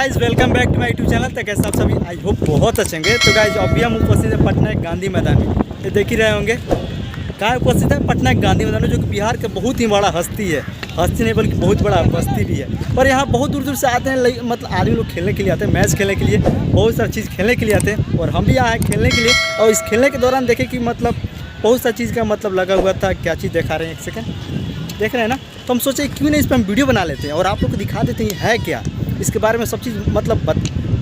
Guys welcome back to my YouTube channel. तो कैसे आप सभी, आई होप बहुत अच्छे होंगे। तो गाइज अभी हम उपस्थित है पटना एक गांधी मैदान में। ये देख ही रहे होंगे कहाँ उपस्थित है, पटना एक गांधी मैदान में, जो कि बिहार का बहुत ही बड़ा हस्ती है। हस्ती नहीं बल्कि बहुत बड़ा बस्ती भी है। और यहाँ बहुत दूर दूर से आते हैं, मतलब आदमी लोग खेलने के लिए आते हैं, मैच खेलने के लिए, बहुत सारी चीज़ खेलने के लिए आते हैं। और हम भी यहाँ खेलने के लिए, और इस खेलने के दौरान देखें कि मतलब बहुत सारी चीज़ का मतलब लगा हुआ था। क्या चीज़ दिखा रहे हैं, एक सेकंड देख रहे हैं ना। तो हम सोचे क्यों नहीं इस पर हम वीडियो बना लेते हैं और आप लोग को दिखा देते हैं है क्या, इसके बारे में सब चीज़ मतलब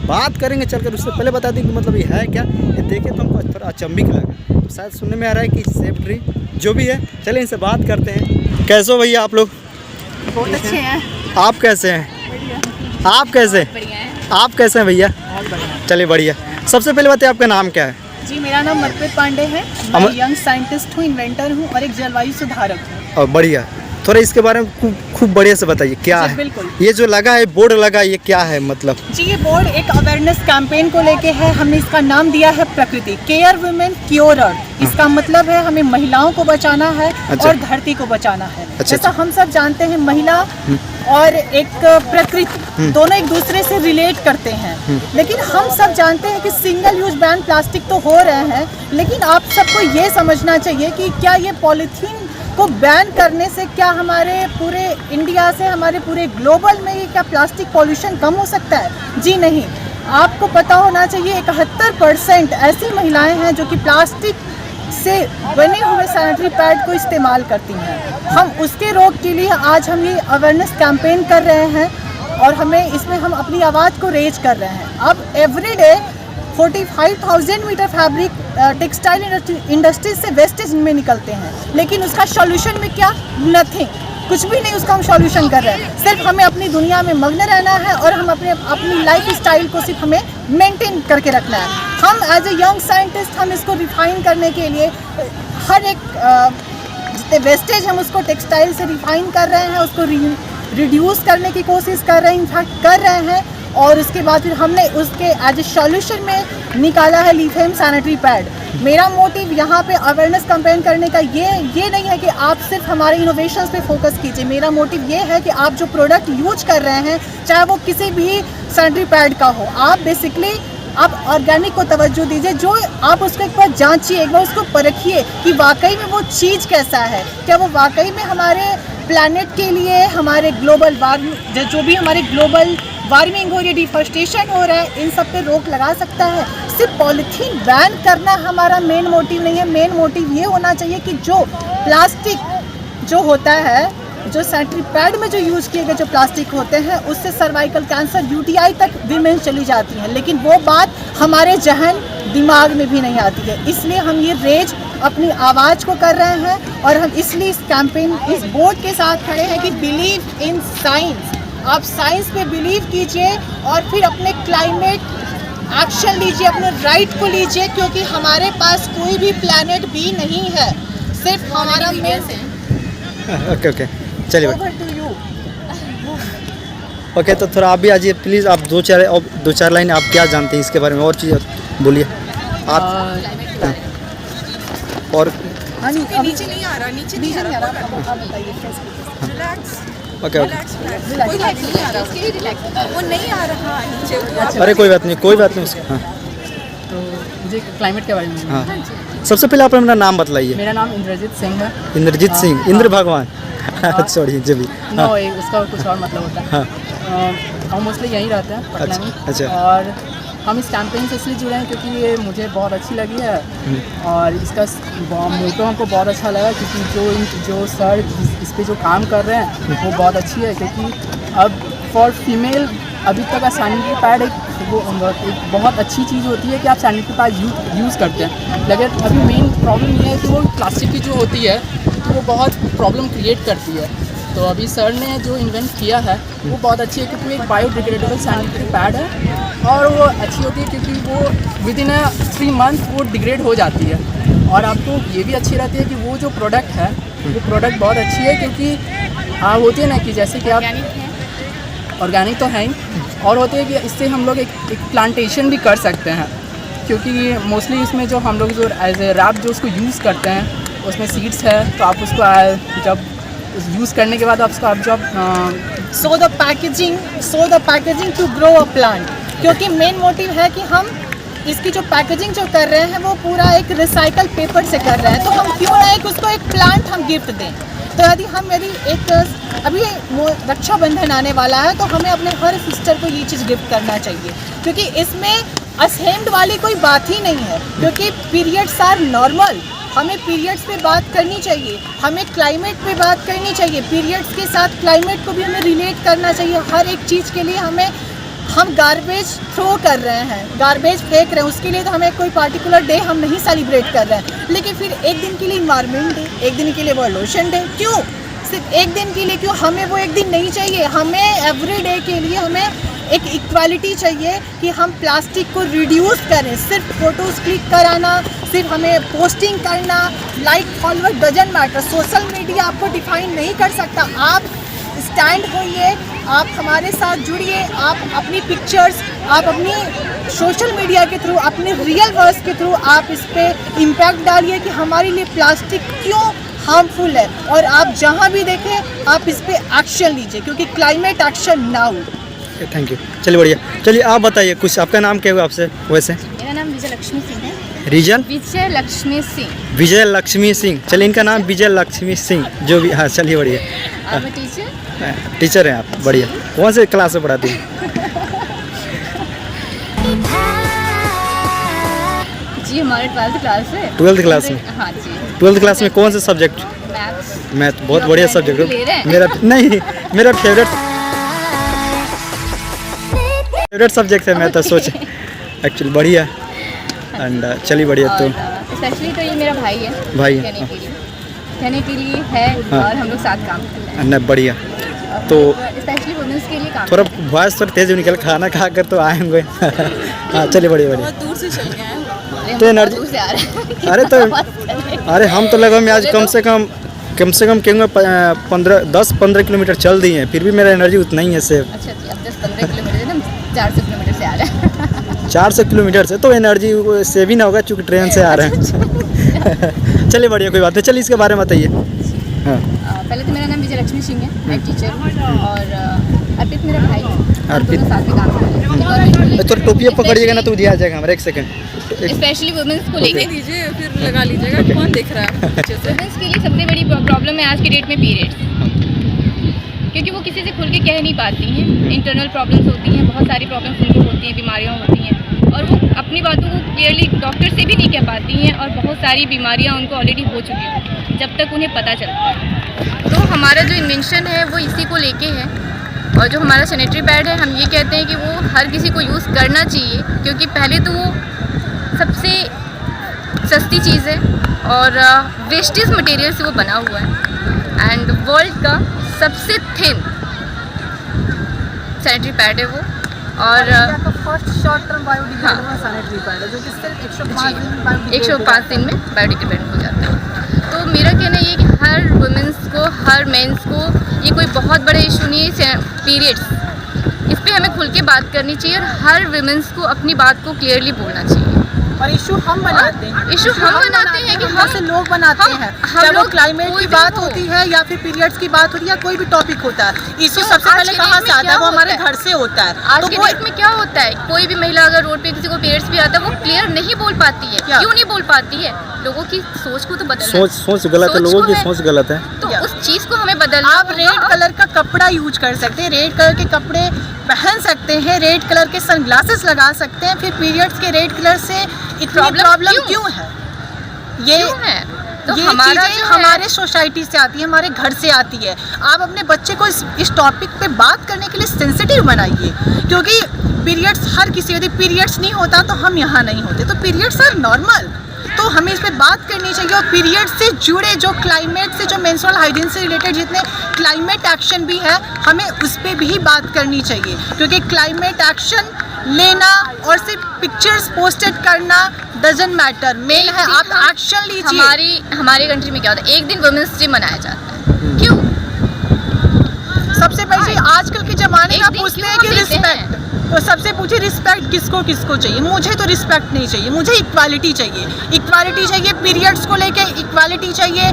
बात करेंगे चलकर। उससे पहले बता दें कि मतलब ये है क्या। ये देखे तो हमको थोड़ा अचंभित लगा। तो शायद सुनने में आ रहा है कि सेफ्ट्री जो भी है। चलिए इनसे बात करते हैं। कैसे हो भैया आप लोग? बहुत अच्छे हैं। आप कैसे हैं? आप कैसे हैं? आप कैसे हैं भैया? चलिए बढ़िया। सबसे पहले बात है, आपका नाम क्या है? जी, मेरा नाम मनप्रीत पांडे है। मैं यंग साइंटिस्ट हूँ, इन्वेंटर हूँ और एक जलवायु सुधारक हूँ। और बढ़िया, थोड़ा इसके बारे में खूब बढ़िया से बताइए क्या है। बिल्कुल। ये जो लगा है बोर्ड लगा, ये क्या है मतलब? जी, ये बोर्ड एक अवेयरनेस कैंपेन को लेके है। हमने इसका नाम दिया है प्रकृति, केयर वुमेन क्योर अर्थ। इसका मतलब है हमें महिलाओं को बचाना है और धरती को बचाना है। जैसा हम सब जानते हैं, महिला और एक प्रकृति दोनों एक दूसरे से रिलेट करते हैं। लेकिन हम सब जानते हैं कि सिंगल यूज बैन प्लास्टिक तो हो रहे हैं, लेकिन आप सबको ये समझना चाहिए कि क्या ये पॉलीथीन को बैन करने से क्या हमारे पूरे इंडिया से, हमारे पूरे ग्लोबल में ये क्या प्लास्टिक पॉल्यूशन कम हो सकता है? जी नहीं। आपको पता होना चाहिए 71% ऐसी महिलाएं हैं जो कि प्लास्टिक से बने हुए सैनिटरी पैड को इस्तेमाल करती हैं। हम उसके रोक के लिए आज हम ये अवेयरनेस कैंपेन कर रहे हैं और इसमें हम अपनी आवाज़ को रेज कर रहे हैं। अब everyday 45,000 meter fabric textile industries से वेस्टेज में निकलते हैं, लेकिन उसका सॉल्यूशन में क्या? नथिंग, कुछ भी नहीं उसका हम सॉल्यूशन कर रहे हैं। सिर्फ हमें अपनी दुनिया में मग्न रहना है और हम अपनी लाइफ स्टाइल को सिर्फ हमें मेंटेन करके रखना है। हम एज ए यंग साइंटिस्ट हम इसको रिफाइन करने के लिए हर एक जितने वेस्टेज हम उसको टेक्सटाइल से रिफाइन कर रहे हैं, उसको रिड्यूस करने की कोशिश कर रहे हैं, इनफैक्ट कर रहे हैं। और उसके बाद फिर हमने उसके एज ए सॉल्यूशन में निकाला है लिथियम सैनिटरी पैड। मेरा मोटिव यहाँ पे अवेयरनेस कैंपेन करने का ये नहीं है कि आप सिर्फ हमारे इनोवेशंस पे फोकस कीजिए। मेरा मोटिव ये है कि आप जो प्रोडक्ट यूज कर रहे हैं, चाहे वो किसी भी सैनिटरी पैड का हो, आप बेसिकली आप ऑर्गेनिक को तवज्जो दीजिए। जो आप उसको एक बार जांचिए, एक बार उसको परखिए कि वाकई में वो चीज़ कैसा है, क्या वो वाकई में हमारे प्लैनेट के लिए, हमारे ग्लोबल वार्मिंग, जो भी हमारे ग्लोबल वार्मिंग हो रही है, डिफॉरेस्टेशन हो रहा है, इन सब पे रोक लगा सकता है। सिर्फ पॉलीथीन बैन करना हमारा मेन मोटिव नहीं है। मेन मोटिव ये होना चाहिए कि जो प्लास्टिक जो होता है, जो सैनिटरी पैड में जो यूज़ किए गए जो प्लास्टिक होते हैं, उससे सर्वाइकल कैंसर, यूटीआई तक वीमेन चली जाती हैं, लेकिन वो बात हमारे जहन दिमाग में भी नहीं आती है। इसलिए हम ये रेज अपनी आवाज़ को कर रहे हैं और हम इसलिए इस कैंपेन, इस बोर्ड के साथ खड़े हैं कि बिलीव इन साइंस। आप साइंस पे बिलीव कीजिए और फिर अपने क्लाइमेट एक्शन लीजिए, अपने राइट को लीजिए, क्योंकि हमारे पास कोई भी प्लैनेट भी नहीं है, सिर्फ हमारा मेन है। ओके चलिए ओवर टू यू। ओके, तो थोड़ा आप भी आइए प्लीज़। आप दो चार लाइन आप क्या जानते हैं इसके बारे में, और चीज़ बोलिए आप। और नीचे नहीं आ रहा, नीचे नहीं आ रहा, आप बताइए। ओके वो नहीं आ रहा नीचे। अरे कोई बात नहीं उसका। हाँ, तो मुझे क्लाइमेट के बारे में। हाँ, सबसे पहले आप अपना नाम बतलाइए। मेरा नाम इंद्रजीत सिंह है। इंद्रजीत सिंह, इंद्र भगवान? सॉरी जी भी। नो, उसका कुछ और मतलब होता है। हाँ, हम मोस्टली यहीं रहते हैं पटना में। अच्छा। और हम इस कैंपेन से इसलिए जुड़े हैं क्योंकि ये मुझे बहुत अच्छी लगी है और इसका मोटो हमको बहुत अच्छा लगा, क्योंकि जो सर इस पे जो काम कर रहे हैं वो बहुत अच्छी है। क्योंकि अब फॉर फीमेल अभी तक का सैनिटरी पैड एक बहुत अच्छी चीज़ होती है कि आप सैनिटरी पैड यूज़ करते हैं, लेकिन अभी मेन प्रॉब्लम ये है कि वो प्लास्टिक की जो होती है तो वो बहुत प्रॉब्लम क्रिएट करती है। तो अभी सर ने जो इन्वेंट किया है वो बहुत अच्छी है, क्योंकि वो एक बायोडिग्रेडेबल सैनिटरी पैड है और वो अच्छी होती है क्योंकि वो विद इन 3 मंथ वो डिग्रेड हो जाती है। और आपको ये भी अच्छी रहती है कि वो जो प्रोडक्ट है वो प्रोडक्ट बहुत अच्छी है, क्योंकि होती है ना कि जैसे कि आप ऑर्गेनिक तो है ही, और होती है कि इससे हम लोग एक प्लांटेशन भी कर सकते हैं, क्योंकि मोस्टली इसमें जो हम लोग जो एज ए रैप जो उसको यूज़ करते हैं उसमें सीड्स है, तो आप उसको जब यूज़ करने के बाद आप जब sow the packaging to grow a plant, क्योंकि मेन मोटिव है कि हम इसकी जो पैकेजिंग जो कर रहे हैं वो पूरा एक रिसाइकल पेपर से कर रहे हैं, तो हम क्यों ना एक उसको एक प्लांट हम गिफ्ट दें। तो यदि एक अभी रक्षाबंधन आने वाला है तो हमें अपने हर सिस्टर को ये चीज़ गिफ्ट करना चाहिए, क्योंकि इसमें असेम्ड वाली कोई बात ही नहीं है, क्योंकि पीरियड्स आर नॉर्मल। हमें पीरियड्स पे बात करनी चाहिए, हमें क्लाइमेट पे बात करनी चाहिए, पीरियड्स के साथ क्लाइमेट को भी हमें रिलेट करना चाहिए। हर एक चीज़ के लिए हम गार्बेज थ्रो कर रहे हैं, गार्बेज फेंक रहे हैं, उसके लिए तो हमें कोई पार्टिकुलर डे हम नहीं सेलिब्रेट कर रहे हैं, लेकिन फिर एक दिन के लिए इन्वायरमेंट डे, एक दिन के लिए वर्ल्ड ओशन डे, क्यों सिर्फ एक दिन के लिए? क्यों हमें वो एक दिन नहीं चाहिए? हमें एवरी डे के लिए हमें एक इक्वालिटी चाहिए कि हम प्लास्टिक को रिड्यूस करें। सिर्फ फोटोज़ क्लिक कराना, सिर्फ हमें पोस्टिंग करना, like follower doesn't matter. Social media आपको डिफाइन नहीं कर सकता। आप स्टैंड होइए, आप हमारे साथ जुड़िए, आप अपनी पिक्चर्स, आप अपनी सोशल मीडिया के थ्रू, अपने रियल वर्ड्स के थ्रू आप इस पर इम्पैक्ट डालिए कि हमारे लिए प्लास्टिक क्यों हार्मफुल है, और आप जहाँ भी देखें आप इस पर एक्शन लीजिए, क्योंकि climate action now. Thank you. चलिए बढ़िया। चलिए आप बताइए कुछ, आपका नाम क्या हुआ आपसे वैसे? मेरा नाम विजय लक्ष्मी सिंह है। विजय लक्ष्मी सिंह। चलिए इनका नाम विजय लक्ष्मी सिंह जो भी, हाँ चलिए बढ़िया। टीचर हैं आप? बढ़िया। कौन से क्लास में पढ़ाती हैं? जी हमारे 12th क्लास है। 12th क्लास में? हाँ जी। 12th क्लास में कौन सा सब्जेक्ट? मैथ। बहुत बढ़िया सब्जेक्ट है मेरा फेवरेट सब्जेक्ट है। मैं तो सोच एक्चुअली बढ़िया। एंड चलिए बढ़िया। तो स्पेशली तो ये मेरा भाई है कहने के लिए है। हाँ। और हम लोग साथ काम करते हैं। नहीं बढ़िया। तो स्पेशली वुमेन्स के लिए काम थोड़ा वॉइस थोड़ा तेज निकल, खाना खा कर तो आए होंगे। हाँ चलिए बढ़िया। बहुत दूर से चल गए हैं तो एनर्जी दूर से आ रहे हैं। अरे तो अरे हम तो लगभग आज कम से कम कहूँगा 10-15 किलोमीटर चल दिए हैं, फिर भी मेरा एनर्जी उतना ही है सेव। अच्छा जी, अब 10-15 किलोमीटर से हम 400 किलोमीटर से आ रहे हैं। 400 किलोमीटर से तो एनर्जी सेव ही ना होगा, चूँकि ट्रेन से आ रहे हैं। चलिए बढ़िया, कोई बात नहीं। चलिए इसके बारे में बताइए। हाँ पहले तो मेरा नाम विजय लक्ष्मी सिंह है, मैं टीचर हूँ, और अर्पित मेरा भाई है। अर्पित साथ में काम कर रहे हैं। तो टोपिया पकड़िएगा ना तो दिया आ जाएगा हमारा। एक सेकंड। स्पेशली वुमेन्स को लेके दीजिए, फिर लगा लीजिएगा। कौन देख रहा है? वुमेन्स के लिए सबसे बड़ी प्रॉब्लम है आज की डेट में पीरियड्स, क्योंकि वो किसी से खुल के कह नहीं पाती हैं। इंटरनल प्रॉब्लम्स होती हैं, बहुत सारी प्रॉब्लम्स उनको होती हैं, बीमारियाँ होती हैं, और वो अपनी बातों को क्लियरली डॉक्टर से भी नहीं कह पाती हैं, और बहुत सारी बीमारियाँ उनको ऑलरेडी हो चुकी हैं जब तक उन्हें पता चलता है। तो हमारा जो इन्वेंशन है वो इसी को लेके है, और जो हमारा सैनिटरी पैड है हम ये कहते हैं कि वो हर किसी को यूज़ करना चाहिए, क्योंकि पहले तो वो सबसे सस्ती चीज़ है और वेस्टेज मटेरियल से वो बना हुआ है, एंड वर्ल्ड का सबसे थिन सैनिटरी पैड है वो, और first short term biodegradable sanitary pad है, जो कि सिर्फ 105 दिन में बायोडिग्रेडेबल हो जाता है। तो मेरा कहना ये है कि हर वुमेंस को, हर मेंस को ये कोई बहुत बड़ा इशू नहीं है पीरियड्स, इस पर हमें खुल के बात करनी चाहिए, और हर वुमेंस को अपनी बात को क्लियरली बोलना चाहिए। और इशू हम बनाते हैं, इशू हम बनाते हैं कि हम से लोग बनाते हैं। चाहे वो क्लाइमेट की बात हो, होती है या फिर पीरियड्स की बात होती है या कोई भी टॉपिक होता है, इशू तो सबसे आज पहले के कहाँ डेट से में आता है? वो क्या हमारे होता है? घर से होता है। आज तो के वो डेट में क्या होता है, कोई भी महिला अगर रोड पे किसी को पीरियड्स भी आता है वो क्लियर नहीं बोल पाती है। क्यों नहीं बोल पाती है? लोगों की सोच को तो बदलना, सोच गलत है, लोगों की सोच गलत है। तो उस चीज़ को हमें बदलना। आप रेड कलर का कपड़ा यूज कर सकते हैं, रेड कलर के कपड़े पहन सकते हैं, रेड कलर के सनग्लासेस लगा सकते हैं, फिर पीरियड्स के रेड कलर से इतनी प्रॉब्लम क्यों है? ये चीज़ें हमारे सोसाइटी से आती है, हमारे घर से आती है। आप अपने बच्चे को इस टॉपिक पे बात करने के लिए सेंसिटिव बनाइए, क्योंकि पीरियड्स हर किसी, यदि पीरियड्स नहीं होता तो हम यहाँ नहीं होते। तो पीरियड्स आर नॉर्मल, तो हमें इस पे बात करनी चाहिए। और पीरियड से जुड़े जो क्लाइमेट से, जो मेंस्ट्रुअल हाइजीन से रिलेटेड जितने क्लाइमेट एक्शन भी है, हमें उस पर भी बात करनी चाहिए, क्योंकि क्लाइमेट एक्शन लेना और सिर्फ पिक्चर्स पोस्टेड करना डजंट मैटर, मेन है आप एक्शन लीजिए। हमारी कंट्री में क्या होता है, एक दिन वुमेन्स डे मनाया जाता है, क्यों? सबसे पहले आजकल के ज़माने में पूछते हैं कि रिस्पेक्ट, तो सबसे पूछे रिस्पेक्ट किसको किसको चाहिए? मुझे तो रिस्पेक्ट नहीं चाहिए, मुझे इक्वालिटी चाहिए। इक्वालिटी चाहिए पीरियड्स को लेके, इक्वालिटी चाहिए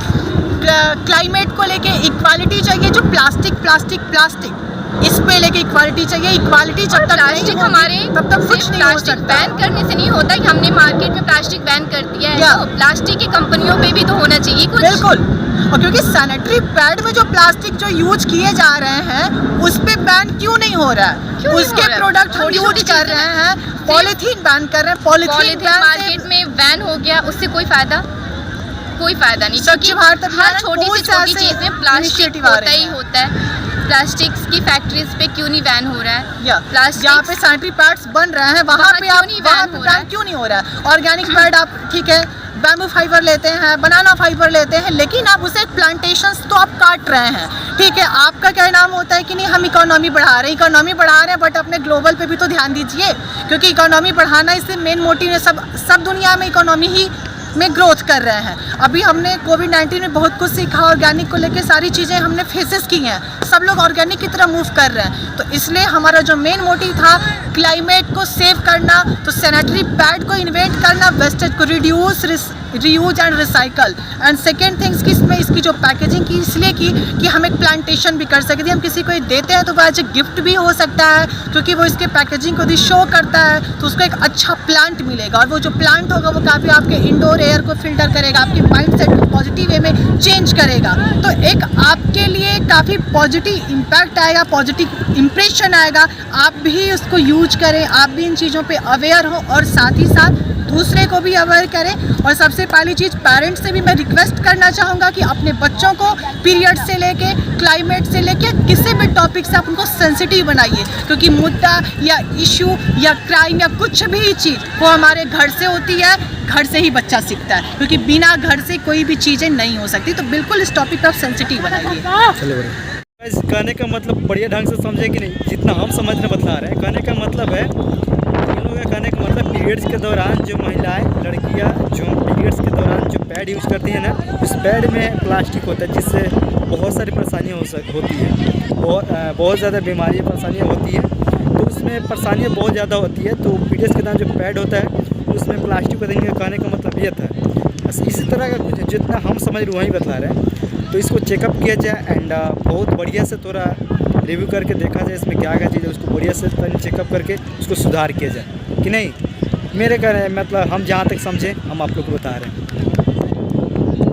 क्लाइमेट को लेके, इक्वालिटी चाहिए जो प्लास्टिक इस पे लेके इक्वालिटी चाहिए। इक्वालिटी जब तक नहीं प्लास्टिक होगी, हमारे तब तक कुछ नहीं हो प्लास्टिक सकता। बैन करने से नहीं होता कि हमने मार्केट में प्लास्टिक बैन कर दिया है। या। तो प्लास्टिक की कंपनियों पे भी तो होना चाहिए कुछ। बिल्कुल, और क्योंकि सैनिटरी पैड में जो प्लास्टिक जो यूज किए जा रहे हैं उस पे बैन क्यों नहीं हो रहा है? क्यों नहीं उसके हो रहा है? प्रोडक्ट हम छोटी-छोटी यूज कर चीज़ें रहे हैं, पॉलीथीन बैन कर रहे हैं। पॉलीथीन बैन मार्केट में बैन हो गया, उससे कोई फायदा नहीं। स्वच्छ क्योंकि भारत हर अभियान छोटी बहुत से से छोटी ऐसे चीज में प्लास्टिक initiative आ होता रहे ही हैं। होता है। प्लास्टिक्स की फैक्ट्रीज पे क्यों नहीं बैन हो रहा है? या प्लास्टिक जहाँ पे सैनिटरी पैड्स बन रहे हैं वहाँ वहाँ पे क्यों आप नहीं वहाँ ban पे हो रहा बैन है? क्यों नहीं हो रहा है? ऑर्गेनिक पैड आप ठीक है, बैम्बू फाइबर लेते हैं, बनाना फाइबर लेते हैं, लेकिन आप उसे प्लांटेशंस तो आप काट रहे हैं। ठीक है, आपका क्या नाम होता है कि नहीं हम इकोनॉमी बढ़ा रहे हैं, बट अपने ग्लोबल पे भी तो ध्यान दीजिए, क्योंकि इकोनॉमी बढ़ाना इससे मेन मोटिव है। सब दुनिया में इकोनॉमी ही में ग्रोथ कर रहे हैं। अभी हमने कोविड-19 में बहुत कुछ सीखा, ऑर्गेनिक को लेके सारी चीज़ें हमने फेसेस की हैं, सब लोग ऑर्गेनिक की तरफ मूव कर रहे हैं। तो इसलिए हमारा जो मेन मोटिव था क्लाइमेट को सेव करना, तो सैनिटरी पैड को इन्वेंट करना, वेस्टेज को reduce, reuse and recycle. And second things कि इसमें इसकी जो पैकेजिंग की इसलिए की कि हम एक प्लांटेशन भी कर सके। हम किसी को देते हैं तो वह एज ए गिफ्ट भी हो सकता है, क्योंकि वो इसके पैकेजिंग को यदि शो करता है तो उसको एक अच्छा प्लांट मिलेगा, और वो जो प्लांट होगा वो काफ़ी आपके इंडोर एयर को फिल्टर करेगा, आपके माइंड सेट को पॉजिटिव वे में चेंज करेगा। तो एक आपके लिए काफ़ी पॉजिटिव इम्पैक्ट आएगा, पॉजिटिव इम्प्रेशन आएगा। आप भी उसको यूज करें, आप भी इन चीज़ों पे अवेयर हो और साथ ही साथ दूसरे को भी अवेयर करें। और सबसे पहली चीज़ पेरेंट्स से भी मैं रिक्वेस्ट करना चाहूँगा कि अपने बच्चों को पीरियड से लेके क्लाइमेट से लेके किसी भी टॉपिक से आप उनको सेंसिटिव बनाइए, क्योंकि मुद्दा या इशू या क्राइम या कुछ भी चीज़ वो हमारे घर से होती है, घर से ही बच्चा सीखता है, क्योंकि बिना घर से कोई भी चीज़ें नहीं हो सकती। तो बिल्कुल इस टॉपिक पर आप सेंसिटिव बनाइए। गाइस, कहने का मतलब बढ़िया ढंग से समझे कि नहीं, जितना हम समझने बतला रहे हैं। कहने का मतलब है, इन लोगों का कहने का मतलब पीरियड्स के दौरान जो महिलाएं, लड़कियां जो पीरियड्स के दौरान जो पैड यूज़ करती हैं ना, उस पैड में प्लास्टिक होता है, जिससे बहुत सारी परेशानियाँ होती है, बहुत ज़्यादा बीमारियाँ परेशानियाँ होती है। तो उसमें परेशानियाँ बहुत ज़्यादा होती है। तो पीरियड्स के दौरान जो पैड होता है उसमें प्लास्टिक को देने का कहने का मतलब ये था। बस इसी तरह का कुछ जितना हम समझ रहे वही बता रहे हैं। तो इसको चेकअप किया जाए एंड बहुत बढ़िया से थोड़ा रिव्यू करके देखा जाए इसमें क्या क्या चीज़ है, उसको बढ़िया से चेकअप करके उसको सुधार किया जाए कि नहीं। मेरे कहने मतलब हम जहाँ तक समझे हम आप लोग को बता रहे हैं।